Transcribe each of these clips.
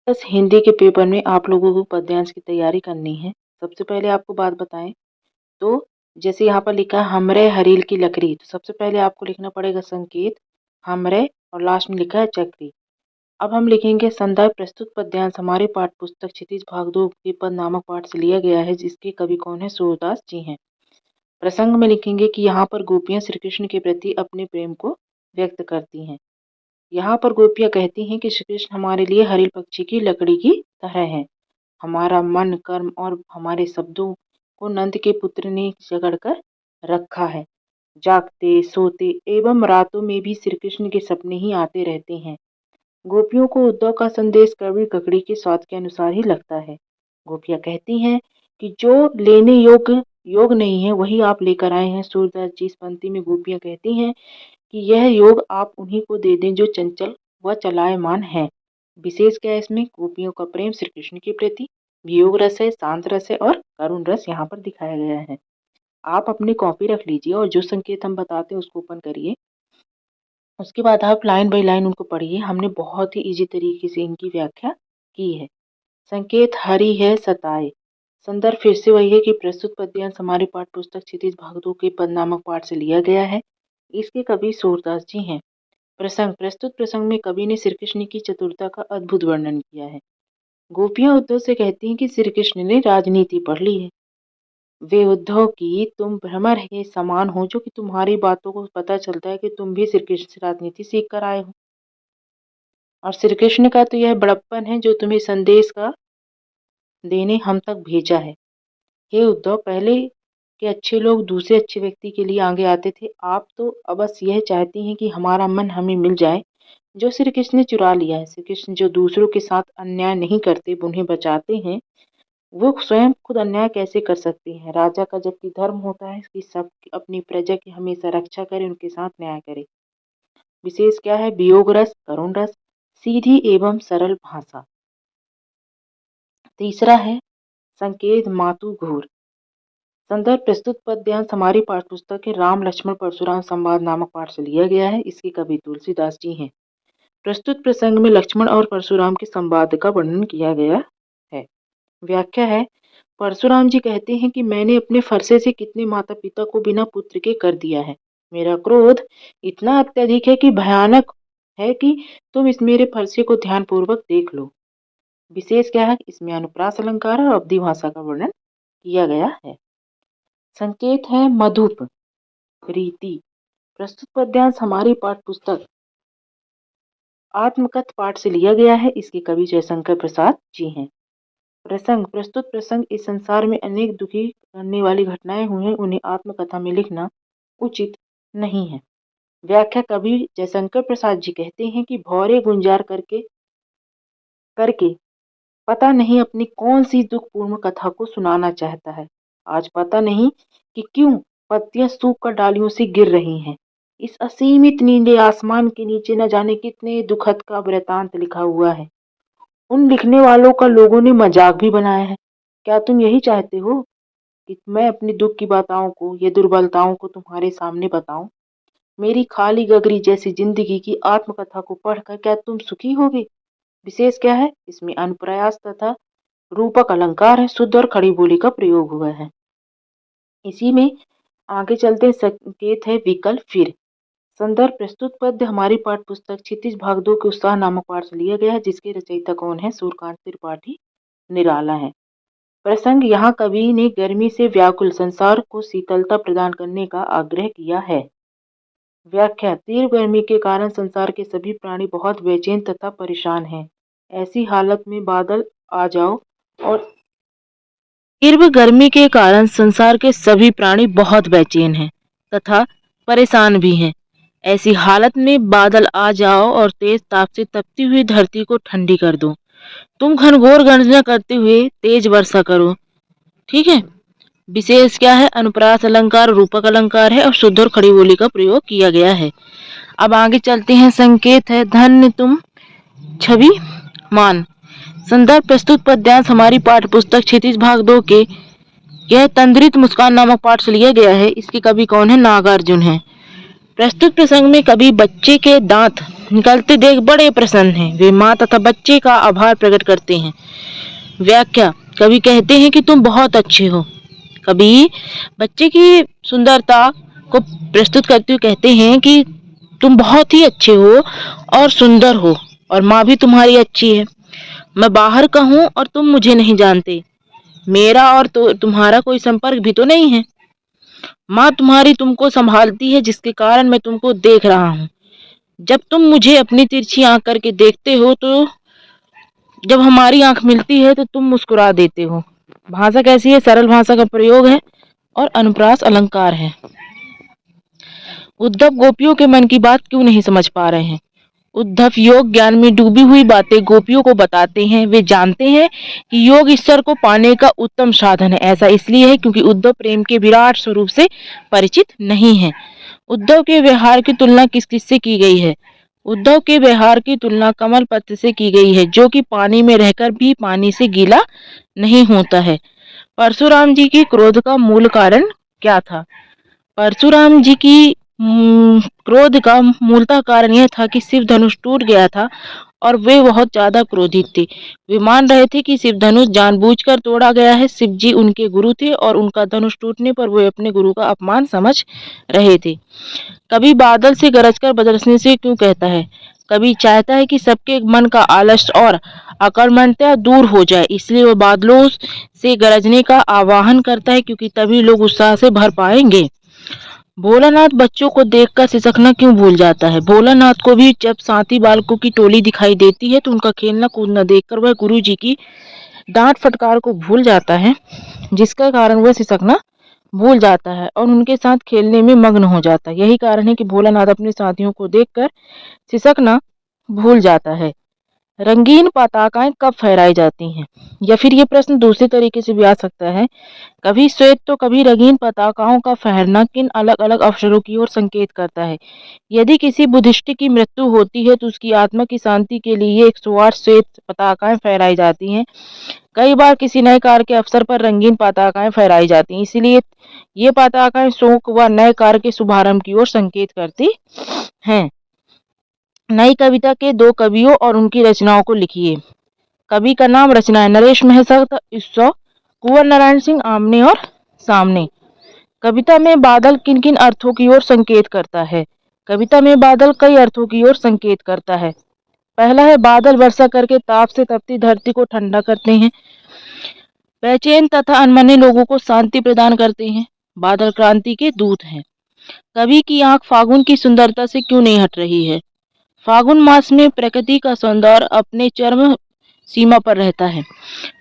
बस हिंदी के पेपर में आप लोगों को पद्यांश की तैयारी करनी है। सबसे पहले आपको बात बताएँ तो जैसे यहाँ पर लिखा है हमरे हरील की लकड़ी, तो सबसे पहले आपको लिखना पड़ेगा संकेत हमरे और लास्ट में लिखा है चक्री। अब हम लिखेंगे संदर्भ प्रस्तुत पद्यांश हमारे पाठ्य पुस्तक क्षितिज भाग 2 के पद नामक पाठ से लिया गया है, जिसके कवि कौन है? सूरदास जी हैं। प्रसंग में लिखेंगे कि यहाँ पर गोपियाँ श्री कृष्ण के प्रति अपने प्रेम को व्यक्त करती हैं। यहाँ पर गोपियाँ कहती हैं कि श्री कृष्ण हमारे लिए हरिल पक्षी की लकड़ी की तरह हैं। हमारा मन, कर्म और हमारे शब्दों को नंद के पुत्र ने जकड़ कर रखा है। जागते, सोते एवं रातों में भी श्री कृष्ण के सपने ही आते रहते हैं। गोपियों को उद्धव का संदेश कड़वी ककड़ी के स्वाद के अनुसार ही लगता है। गोपियाँ कहती हैं कि जो लेने योग नहीं है वही आप लेकर आए हैं। सूरदास जी इस पंक्ति में गोपियाँ कहती हैं कि यह योग आप उन्हीं को दे दें जो चंचल व चलायमान है। विशेष क्या है इसमें? गोपियों का प्रेम श्री कृष्ण के प्रति वियोग रस है, शांत रस है और करुण रस यहाँ पर दिखाया गया है। आप अपनी कॉपी रख लीजिए और जो संकेत हम बताते हैं उसको ओपन करिए। उसके बाद आप लाइन बाय लाइन उनको पढ़िए। हमने बहुत ही इजी तरीके से इनकी व्याख्या की है। संकेत हरि है सताए। संदर्भ फिर से वही है कि प्रस्तुत पद्यांश हमारे पाठ्य पुस्तक क्षितिज भाग 2 के पद नामक पाठ से लिया गया है। इसके कवि सूरदास जी हैं। प्रसंग प्रस्तुत प्रसंग में कवि ने श्री कृष्ण की चतुरता का अद्भुत वर्णन किया है। गोपियां उद्धव से कहती हैं कि श्री कृष्ण ने राजनीति पढ़ ली है। वे उद्धव की तुम भ्रमर के समान हो, जो कि तुम्हारी बातों को पता चलता है कि तुम भी श्री कृष्ण से राजनीति सीख कर आए हो। और श्री कृष्ण का तो यह बड़प्पन है जो तुम्हें संदेश का देने हम तक भेजा है। हे उद्धव, पहले के अच्छे लोग दूसरे अच्छे व्यक्ति के लिए आगे आते थे। आप तो बस यह चाहती हैं कि हमारा मन हमें मिल जाए, जो श्री कृष्ण ने चुरा लिया है। श्री कृष्ण जो दूसरों के साथ अन्याय नहीं करते, उन्हें बचाते हैं, वो स्वयं खुद अन्याय कैसे कर सकते हैं? राजा का जबकि धर्म होता है कि सब अपनी प्रजा की हमेशा रक्षा करे, उनके साथ न्याय करे। विशेष क्या है? वियोग रस, करुण रस, सीधी एवं सरल भाषा। तीसरा है संकेत मातु घोर। संदर्भ प्रस्तुत पद्यांश हमारी पाठ्यपुस्तक के राम लक्ष्मण परशुराम संवाद नामक पाठ से लिया गया है। इसके कवि तुलसीदास जी हैं। प्रस्तुत प्रसंग में लक्ष्मण और परशुराम के संवाद का वर्णन किया गया है। व्याख्या है परशुराम जी कहते हैं कि मैंने अपने फरसे से कितने माता पिता को बिना पुत्र के कर दिया है। मेरा क्रोध इतना अत्यधिक है कि भयानक है कि तुम इस मेरे फरसे को ध्यानपूर्वक देख लो। विशेष क्या है? इसमें अनुप्रास अलंकार और अवधि भाषा का वर्णन किया गया है। संकेत है मधुप रीति। प्रस्तुत पद्यांश हमारी पाठ्य पुस्तक आत्मकथ पाठ से लिया गया है। इसके कवि जयशंकर प्रसाद जी हैं। प्रसंग प्रस्तुत प्रसंग इस संसार में अनेक दुखी करने वाली घटनाएं हुई हैं, उन्हें आत्मकथा में लिखना उचित नहीं है। व्याख्या कवि जयशंकर प्रसाद जी कहते हैं कि भौरे गुंजार करके करके पता नहीं अपनी कौन सी दुखपूर्ण कथा को सुनाना चाहता है। आज पता नहीं कि क्यों पत्तियां सूख कर डालियों से गिर रही हैं। इस असीमित नीले आसमान के नीचे न जाने कितने दुखद का वृतांत लिखा हुआ है। उन लिखने वालों का लोगों ने मजाक भी बनाया है। क्या तुम यही चाहते हो कि मैं अपनी दुख की बाताओं को, ये दुर्बलताओं को तुम्हारे सामने बताऊं? मेरी खाली गगरी जैसी जिंदगी की आत्मकथा को पढ़कर क्या तुम सुखी होगे? विशेष क्या है? इसमें अनुप्रास तथा रूपक अलंकार है, शुद्ध और खड़ी बोली का प्रयोग हुआ है। इसी में आगे चलते संकेत है विकल्प फिर। संदर्भ प्रस्तुत पद्य हमारी पाठ्य पुस्तक क्षितिज भाग 2 के उत्साह नामक पाठ से लिया गया है, जिसके रचयिता कौन है? सूर्यकांत त्रिपाठी निराला है। प्रसंग यहाँ कवि ने गर्मी से व्याकुल संसार को शीतलता प्रदान करने का आग्रह किया है। व्याख्या तीव्र गर्मी के कारण संसार के सभी प्राणी बहुत बेचैन तथा परेशान हैं। ऐसी हालत में बादल आ जाओ और तीव्र गर्मी के कारण संसार के सभी प्राणी बहुत बेचैन हैं तथा परेशान भी हैं। ऐसी हालत में बादल आ जाओ और तेज ताप से तपती हुई धरती को ठंडी कर दो। तुम घनघोर गर्जना करते हुए तेज वर्षा करो। ठीक है। विशेष क्या है? अनुप्रास अलंकार, रूपक अलंकार है और शुद्ध और खड़ी बोली का प्रयोग किया गया है। अब आगे चलते हैं। संकेत है धन्य तुम छवि मान। संदर्भ प्रस्तुत पद्यांश हमारी पाठ्य पुस्तक क्षितिज भाग 2 के यह तंद्रित मुस्कान नामक पाठ से लिया गया है। इसके कवि कौन है? नागार्जुन है। प्रस्तुत प्रसंग में कवि बच्चे के दांत निकलते देख बड़े प्रसन्न हैं। वे माँ तथा बच्चे का आभार प्रकट करते हैं। व्याख्या: कवि कहते हैं कि तुम बहुत अच्छे हो। कवि बच्चे की सुंदरता को प्रस्तुत करते हुए कहते हैं कि तुम बहुत ही अच्छे हो और सुंदर हो, और माँ भी तुम्हारी अच्छी है। मैं बाहर का हूँ और तुम मुझे नहीं जानते। मेरा और तो तुम्हारा कोई संपर्क भी तो नहीं है। माँ तुम्हारी तुमको संभालती है, जिसके कारण मैं तुमको देख रहा हूँ। जब तुम मुझे अपनी तिरछी आंख करके देखते हो, तो जब हमारी आंख मिलती है तो तुम मुस्कुरा देते हो। भाषा कैसी है? सरल भाषा का प्रयोग है और अनुप्रास अलंकार है। उद्धव गोपियों के मन की बात क्यों नहीं समझ पा रहे हैं? उद्धव योग ज्ञान में डूबी हुई बातें गोपियों को बताते हैं। वे जानते हैं कि योग ईश्वर को पाने का उत्तम साधन है। ऐसा इसलिए है क्योंकि उद्धव प्रेम के विराट स्वरूप से परिचित नहीं है। उद्धव के व्यवहार की तुलना किस किससे की गई है? उद्धव के व्यवहार की तुलना कमल पत्र से की गई है, जो कि पानी में रहकर भी पानी से गीला नहीं होता है। परशुराम जी की क्रोध का मूल कारण क्या था? परशुराम जी की क्रोध का मूलतः कारण यह था कि शिव धनुष टूट गया था और वे बहुत ज्यादा क्रोधित थे। वे मान रहे थे कि शिव धनुष जानबूझकर तोड़ा गया है। शिव जी उनके गुरु थे और उनका धनुष टूटने पर वे अपने गुरु का अपमान समझ रहे थे। कभी बादल से गरजकर बरसने से क्यों कहता है? कभी चाहता है कि सबके मन का आलस्य और अकर्मण्यता दूर हो जाए, इसलिए वह बादलों से गरजने का आह्वान करता है, क्योंकि तभी लोग उत्साह से भर पाएंगे। भोलानाथ बच्चों को देखकर सिसकना क्यों भूल जाता है? भोलानाथ को भी जब साथी बालकों की टोली दिखाई देती है तो उनका खेलना कूदना देखकर वह गुरु जी की डांट फटकार को भूल जाता है, जिसका कारण वह सिसकना भूल जाता है और उनके साथ खेलने में मग्न हो जाता है। यही कारण है कि भोलानाथ अपने साथियों को देखकर सिसकना भूल जाता है। रंगीन पताकाएं कब फहराई जाती हैं? या फिर ये प्रश्न दूसरे तरीके से भी आ सकता है, कभी श्वेत तो कभी रंगीन पताकाओं का फहरना किन अलग अलग अवसरों की ओर संकेत करता है? यदि किसी बुद्धिस्ट की मृत्यु होती है तो उसकी आत्मा की शांति के लिए 108 श्वेत पताकाएं फहराई जाती हैं। कई बार किसी नए कार्य के अवसर पर रंगीन पताकाएं फहराई जाती हैं। इसीलिए ये पताकाएं शोक व नए कार्य के शुभारंभ की ओर संकेत करती हैं। नई कविता के 2 कवियों और उनकी रचनाओं को लिखिए। कवि का नाम, रचनाएं: नरेश मेहता, ईश्वर, कुंवर नारायण सिंह, आमने और सामने। कविता में बादल किन किन अर्थों की ओर संकेत करता है? कविता में बादल कई अर्थों की ओर संकेत करता है। पहला है, बादल वर्षा करके ताप से तपती धरती को ठंडा करते हैं। बेचैन तथा अनमने लोगों को शांति प्रदान करते हैं। बादल क्रांति के दूत हैं। कवि की आंख फागुन की सुंदरता से क्यों नहीं हट रही है? फागुन मास में प्रकृति का सौंदर्य अपने चरम सीमा पर रहता है।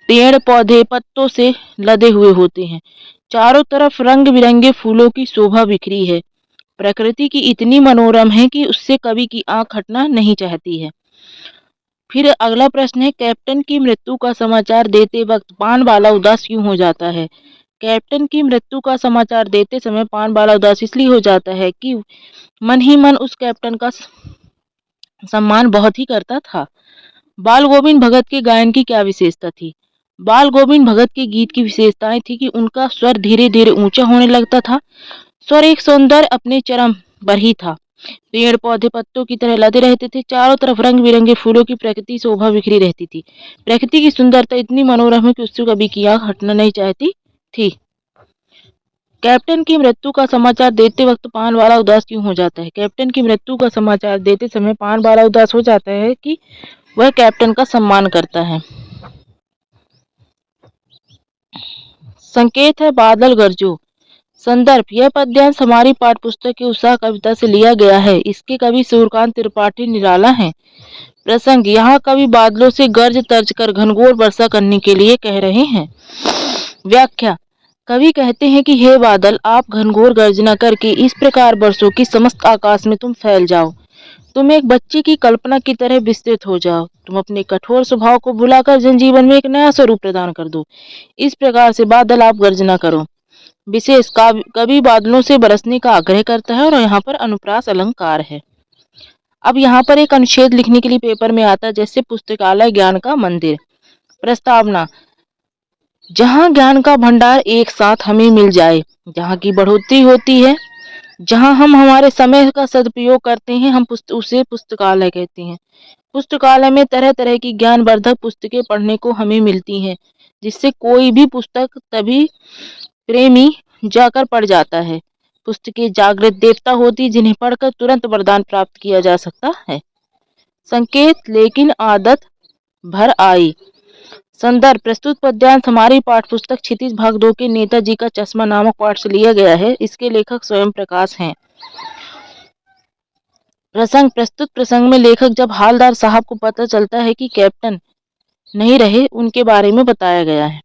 पेड़ पौधे पत्तों से लदे हुए होते हैं। चारों तरफ रंग बिरंगे फूलों की शोभा बिखरी है। प्रकृति की इतनी मनोरम है कि उससे कवि की आंख हटना नहीं चाहती है। फिर अगला प्रश्न है, कैप्टन की मृत्यु का समाचार देते वक्त पानबाला उदास क्यों हो जाता है? कैप्टन की मृत्यु का समाचार देते समय पानबाला उदास इसलिए हो जाता है कि मन ही मन उस कैप्टन का सम्मान बहुत ही करता था। बाल गोविंद भगत के गायन की क्या विशेषता थी? बाल गोविंद भगत के गीत की विशेषताएं थी कि उनका स्वर धीरे धीरे ऊंचा होने लगता था। स्वर एक सौंदर्य अपने चरम पर ही था। पेड़ पौधे पत्तों की तरह लदे रहते थे। चारों तरफ रंग बिरंगे फूलों की प्रकृति शोभा बिखरी रहती थी। प्रकृति की सुंदरता इतनी मनोरम है कि उससे कभी की आंख हटना नहीं चाहती थी। कैप्टन की मृत्यु का समाचार देते वक्त पानबाला उदास क्यों हो जाता है? कैप्टन की मृत्यु का समाचार देते समय पानबाला उदास हो जाता है कि वह कैप्टन का सम्मान करता है। संकेत है, बादल गरजो। संदर्भ, यह पद्यांश हमारी पाठ्यपुस्तक की उत्साह कविता से लिया गया है। इसके कवि सूर्यकांत त्रिपाठी निराला हैं। प्रसंग, यहाँ कवि बादलों से गर्ज तर्ज कर घनघोर वर्षा करने के लिए कह रहे हैं। व्याख्या, कवि कहते हैं कि हे बादल, आप घनघोर गर्जना करके इस प्रकार बरसो कि समस्त आकाश में तुम फैल जाओ। तुम एक बच्चे की कल्पना की तरह विस्तृत हो जाओ। तुम अपने कठोर स्वभाव को भुलाकर जनजीवन में एक नया स्वरूप प्रदान कर दो। इस प्रकार से बादल आप गर्जना करो। विशेष कवि बादलों से बरसने का आग्रह करता है और यहाँ पर अनुप्रास अलंकार है। अब यहाँ पर एक अनुच्छेद लिखने के लिए पेपर में आता है, जैसे पुस्तकालय ज्ञान का मंदिर। प्रस्तावना, जहाँ ज्ञान का भंडार एक साथ हमें मिल जाए, जहाँ की बढ़ोतरी होती है, जहाँ हम हमारे समय का सदुपयोग करते हैं, हम उसे पुस्तकालय कहते हैं। पुस्तकालय में तरह तरह की ज्ञानवर्धक पुस्तकें पढ़ने को हमें मिलती हैं, जिससे कोई भी पुस्तक तभी प्रेमी जाकर पढ़ जाता है। पुस्तकें जागृत देवता होती, जिन्हें पढ़कर तुरंत वरदान प्राप्त किया जा सकता है। संकेत लेकिन आदत भर आई। संदर्भ प्रस्तुत पद्यांश हमारी पाठ्यपुस्तक क्षितिज भाग 2 के नेताजी का चश्मा नामक पाठ से लिया गया है। इसके लेखक स्वयं प्रकाश हैं। प्रसंग प्रस्तुत प्रसंग में लेखक जब हालदार साहब को पता चलता है कि कैप्टन नहीं रहे, उनके बारे में बताया गया है।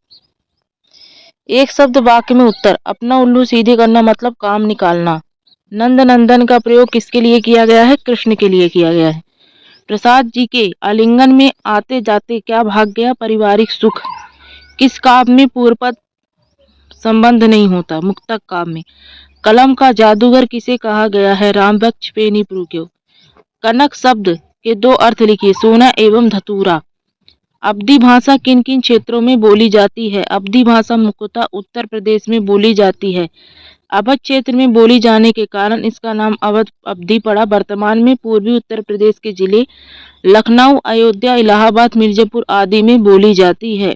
एक शब्द वाक्य में उत्तर। अपना उल्लू सीधे करना मतलब काम निकालना। नंद नंदन का प्रयोग किसके लिए किया गया है? कृष्ण के लिए किया गया है। प्रसाद जी के आलिंगन में आते जाते क्या भाग गया? पारिवारिक सुख। किस काव्य में पूर्व पद संबंध नहीं होता? मुक्तक काव्य में। कलम का जादूगर किसे कहा गया है? रामबख्श पेनीपुर को। कनक शब्द के दो अर्थ लिखिए। सोना एवं धतूरा। अवधी भाषा किन किन क्षेत्रों में बोली जाती है? अवधी भाषा मुख्यतः उत्तर प्रदेश में बोली जाती है। अवध क्षेत्र में बोली जाने के कारण इसका नाम अवधी पड़ा। वर्तमान में पूर्वी उत्तर प्रदेश के जिले लखनऊ, अयोध्या, इलाहाबाद, मिर्जापुर आदि में बोली जाती है।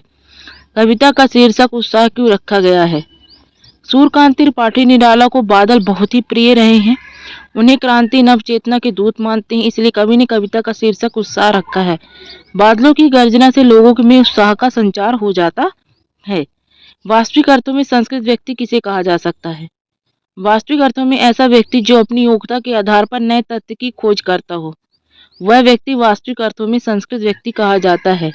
कविता का शीर्षक उत्साह क्यों रखा गया है? सूर्यकांत त्रिपाठी निराला को बादल बहुत ही प्रिय रहे हैं। उन्हें क्रांति नव चेतना के दूत मानते हैं, इसलिए कवि ने कविता का शीर्षक उत्साह रखा है। बादलों की गर्जना से लोगों में उत्साह का संचार हो जाता है। वास्तविक अर्थों में संस्कृत व्यक्ति किसे कहा जा सकता है? वास्तविक अर्थों में ऐसा व्यक्ति जो अपनी योग्यता के आधार पर नए तथ्य की खोज करता हो, वह व्यक्ति वास्तविक अर्थों में संस्कृत व्यक्ति कहा जाता है।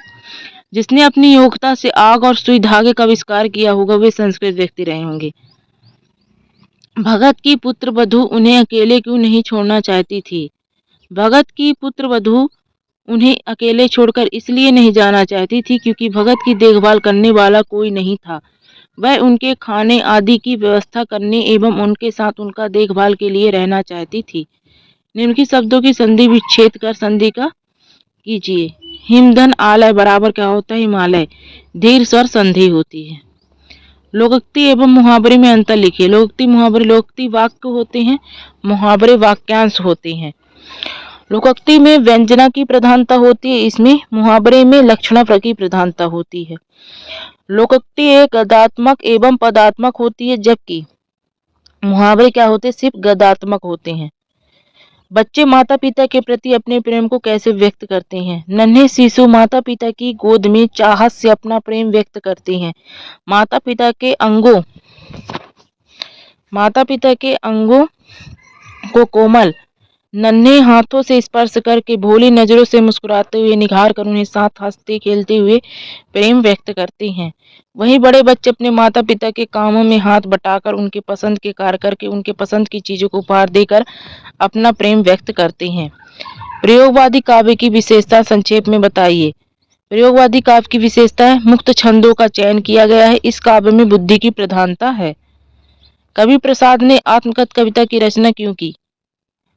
जिसने अपनी योग्यता से आग और सुई धागे का आविष्कार किया होगा, वे संस्कृत व्यक्ति रहे होंगे। भगत की पुत्र वधू उन्हें अकेले क्यों नहीं छोड़ना चाहती थी? भगत की पुत्र वधू उन्हें अकेले छोड़कर इसलिए नहीं जाना चाहती थी क्योंकि भगत की देखभाल करने वाला कोई नहीं था। वह उनके खाने आदि की व्यवस्था करने एवं उनके साथ उनका देखभाल के लिए रहना चाहती थी। निम्नलिखित शब्दों की संधि विच्छेद कर संधि का कीजिए। हिमधन आलय बराबर क्या होता है? हिमालय। दीर्घ स्वर संधि होती है। लोकोक्ति एवं मुहावरे में अंतर लिखिए। लोकोक्ति मुहावरे। लोकोक्ति वाक्य होते हैं, मुहावरे वाक्यांश होते हैं। लोकोक्ति में व्यंजना की प्रधानता होती है, इसमें मुहावरे में लक्षणा की प्रधानता होती है। लोकोक्ति एक गद्यात्मक एवं पदात्मक होती है, जबकि मुहावरे क्या होते हैं? सिर्फ गद्यात्मक होते हैं। बच्चे माता पिता के प्रति अपने प्रेम को कैसे व्यक्त करते हैं? नन्हे शिशु माता पिता की गोद में चाहत से अपना प्रेम व्यक्त करते हैं। माता पिता के अंगों को कोमल नन्हे हाथों से स्पर्श करके, भोली नजरों से मुस्कुराते हुए निखार कर उन्हें साथ हंसते खेलते हुए प्रेम व्यक्त करते हैं। वहीं बड़े बच्चे अपने माता पिता के कामों में हाथ बटाकर, उनके पसंद के कार्य करके, उनके पसंद की चीजों को उपहार देकर अपना प्रेम व्यक्त करते हैं। प्रयोगवादी काव्य की विशेषता संक्षेप में बताइए। प्रयोगवादी काव्य की विशेषता है मुक्त छंदों का चयन किया गया है। इस काव्य में बुद्धि की प्रधानता है। कवि प्रसाद ने आत्मकथ कविता की रचना क्यों की?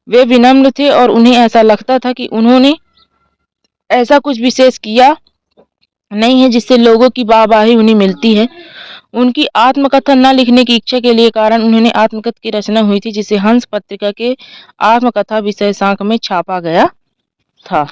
वे विनम्र थे और उन्हें ऐसा लगता था कि उन्होंने ऐसा कुछ विशेष किया नहीं है जिससे लोगों की वाहवाही उन्हें मिलती है। उनकी आत्मकथा न लिखने की इच्छा के लिए कारण उन्होंने आत्मकथा की रचना हुई थी, जिसे हंस पत्रिका के आत्मकथा विषय साक में छापा गया था।